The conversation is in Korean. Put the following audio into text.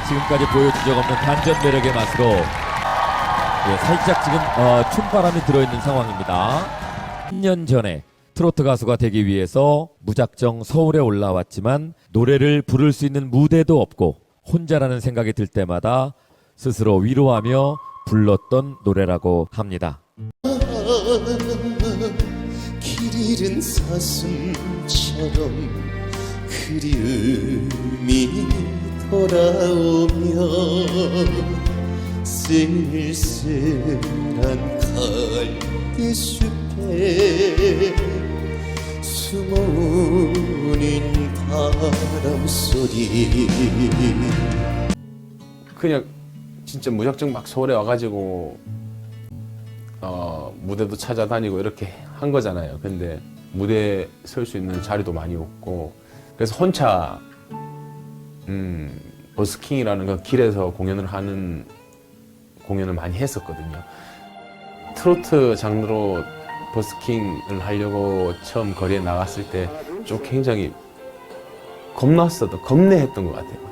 지금까지 보여준 적 없는 반전 매력의 맛으로 살짝 지금 춤바람이 들어있는 상황입니다. 10년 전에 트로트 가수가 되기 위해서 무작정 서울에 올라왔지만 노래를 부를 수 있는 무대도 없고 혼자라는 생각이 들 때마다 스스로 위로하며 불렀던 노래라고 합니다. 길 잃은 사슴처럼 그리움이 돌아오면 쓸쓸한 갈대숲에 숨어오는 바람소리. 그냥 진짜 무작정 막 서울에 와가지고 무대도 찾아다니고 이렇게 한 거잖아요. 근데 무대에 설 수 있는 자리도 많이 없고 그래서 혼자 버스킹이라는 그 길에서 공연을 많이 했었거든요. 트로트 장르로 버스킹을 하려고 처음 거리에 나갔을 때 좀 굉장히 겁냈던 것 같아요.